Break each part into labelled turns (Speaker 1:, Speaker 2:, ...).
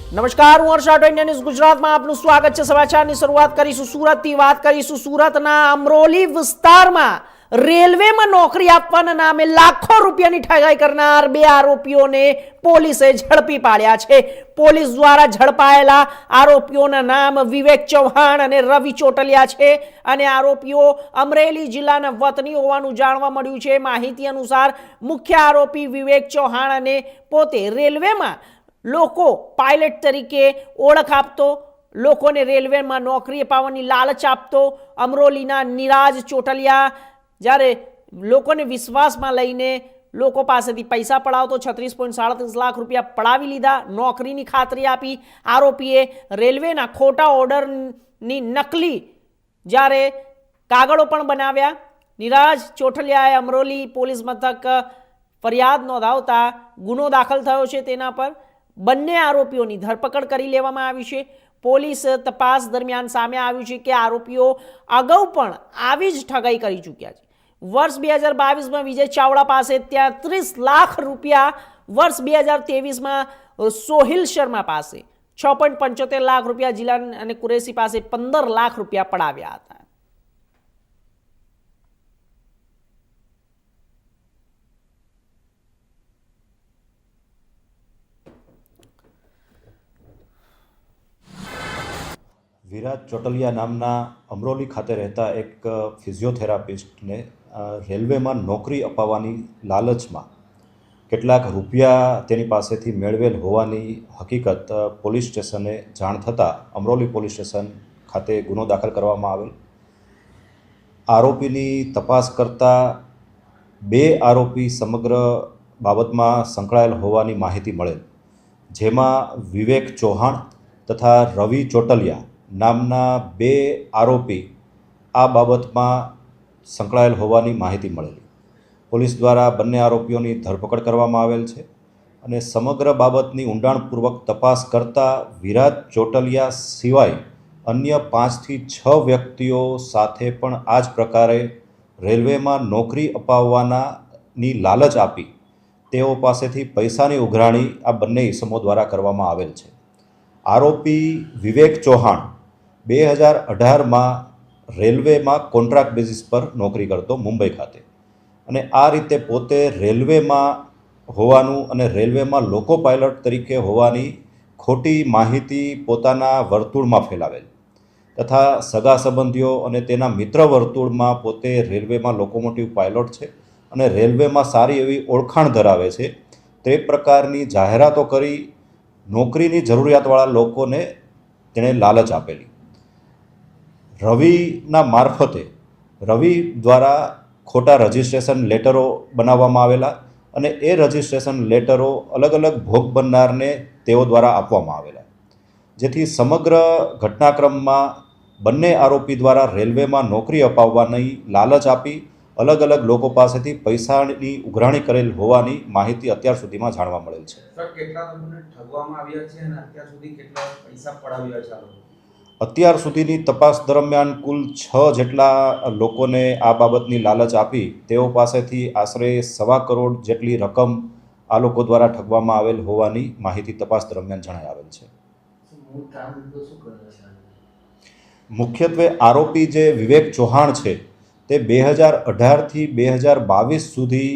Speaker 1: નમસ્કાર, હું હર્ષ Rathod, India news ગુજરાતમાં આપનું સ્વાગત છે। સમાચારની શરૂઆત કરીશું સુરતથી। વાત કરીશું સુરતના અમરોલી વિસ્તારમાં રેલવેમાં નોકરી આપવાના નામે લાખો રૂપિયાની ઠગાઈ કરનાર બે આરોપીઓને પોલીસે ઝડપી પાડ્યા છે। પોલીસ દ્વારા ઝડપાયેલા આરોપીઓના નામ વિવેક ચૌહાણ અને રવિ ચોટલિયા છે અને આરોપીઓ અમરેલી જિલ્લાના વતની હોવાનું જાણવા મળ્યું છે। માહિતી અનુસાર મુખ્ય આરોપી વિવેક ચૌહાણ પોતે રેલવેમાં લોકો પાયલટ તરીકે ઓળખ આપતો, લોકોને રેલવેમાં નોકરી અપાવવાની લાલચ આપતો। અમરોલીના નિરાજ ચોટલિયા જ્યારે લોકોને વિશ્વાસમાં લઈને લોકો પાસેથી પૈસા પડાવતો, 36.37 લાખ રૂપિયા પડાવી લીધા, નોકરીની ખાતરી આપી। આરોપીએ રેલવેના ખોટા ઓર્ડરની નકલી જ્યારે કાગળો પણ બનાવ્યા। નિરાજ ચોટલિયાએ અમરોલી પોલીસ મથક ફરિયાદ નોંધાવતા ગુનો દાખલ થયો છે। તેના પર બંને આરોપીઓની ધરપકડ કરી લેવામાં આવી છે। પોલીસ તપાસ દરમિયાન સામે આવ્યું છે કે આરોપીઓ અગાઉ પણ આવી જ ઠગાઈ કરી ચૂક્યા છે। વર્ષ 2022માં વિજય ચાવડા પાસે 33 લાખ રૂપિયા, વર્ષ 2023માં સોહિલ શર્મા પાસે 6.75 લાખ રૂપિયા, જિલાન અને કુરેશી પાસે 15 લાખ રૂપિયા પડાવ્યા હતા।
Speaker 2: વિરાજ ચોટલિયા નામના અમરોલી ખાતે રહેતા એક ફિઝિયોથેરાપિસ્ટને રેલવેમાં નોકરી અપાવવાની લાલચમાં કેટલાક રૂપિયા તેની પાસેથી મેળવેલ હોવાની હકીકત પોલીસ સ્ટેશને જાણ થતાં અમરોલી પોલીસ સ્ટેશન ખાતે ગુનો દાખલ કરવામાં આવેલ। આરોપીની તપાસ કરતા બે આરોપી સમગ્ર બાબતમાં સંકળાયેલ હોવાની માહિતી મળેલ, જેમાં વિવેક ચૌહાણ તથા રવિ ચોટલિયા નામના બે આરોપી આ બાબતમાં સંકળાયેલ હોવાની માહિતી મળેલી। પોલીસ દ્વારા બંને આરોપીઓની ધરપકડ કરવામાં આવેલ છે અને સમગ્ર બાબતની ઊંડાણપૂર્વક તપાસ કરતા વિરાજ ચોટલિયા સિવાય અન્ય 5 થી 6 વ્યક્તિઓ સાથે પણ આ જ પ્રકારે રેલવેમાં નોકરી અપાવવાની લાલચ આપી તેઓ પાસેથી પૈસાની ઉઘરાણી આ બંને ઇસમો દ્વારા કરવામાં આવેલ છે। આરોપી વિવેક ચૌહાણ 2018માં રેલવેમાં કોન્ટ્રાક્ટ બેઝિસ પર નોકરી કરતો મુંબઈ ખાતે, અને આ રીતે પોતે રેલવેમાં હોવાનું અને રેલવેમાં લોકો પાયલટ તરીકે હોવાની ખોટી માહિતી પોતાના વર્તુળમાં ફેલાવેલ તથા સગા સંબંધીઓ અને તેના મિત્ર વર્તુળમાં પોતે રેલવેમાં લોકોમોટિવ પાયલોટ છે અને રેલવેમાં સારી એવી ઓળખાણ ધરાવે છે તે પ્રકારની જાહેરાતો કરી નોકરીની જરૂરિયાતવાળા લોકોને તેણે લાલચ આપેલી। રવિના મારફતે રવિ દ્વારા ખોટા રજિસ્ટ્રેશન લેટરો બનાવવામાં આવેલા અને એ રજિસ્ટ્રેશન લેટરો અલગ અલગ ભોગ બનનારને તેઓ દ્વારા આપવામાં આવેલા, જેથી સમગ્ર ઘટનાક્રમમાં બંને આરોપી દ્વારા રેલવેમાં નોકરી અપાવવાની લાલચ આપી અલગ અલગ લોકો પાસેથી પૈસાની ઉઘરાણી કરેલ હોવાની માહિતી અત્યાર સુધીમાં જાણવા મળેલ છે।
Speaker 3: સર, કેટલા લોકોને ઠગવામાં આવ્યા છે અને અત્યાર સુધી કેટલા પૈસા પડાવ્યા છે આ લોકો?
Speaker 2: અત્યાર સુધીની તપાસ દરમિયાન કુલ 6 જેટલા લોકોને આ બાબતની લાલચ આપી તેઓ પાસેથી આશરે 1.25 કરોડ જેટલી રકમ આ લોકો દ્વારા ઠગવામાં આવેલ હોવાની માહિતી તપાસ દરમિયાન જણાઈ આવેલ છે। મુખ્યત્વે આરોપી જે વિવેક ચૌહાણ છે તે 2018થી 2022 સુધી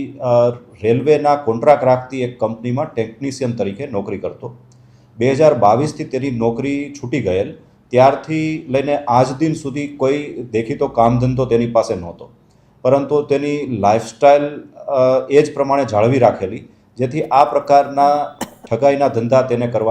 Speaker 2: રેલવેના કોન્ટ્રાક્ટ રાખતી એક કંપનીમાં ટેકનિશિયન તરીકે નોકરી કરતો। 2022થી તેની નોકરી છૂટી ગયેલ ત્યારથી લઈને આજ દિન સુધી કોઈ દેખીતો કામ ધંધો તેની પાસે નહોતો, પરંતુ તેની લાઈફસ્ટાઈલ એ જ પ્રમાણે જાળવી રાખેલી, જેથી આ પ્રકારના ઠગાઈના ધંધા તેને કરવાની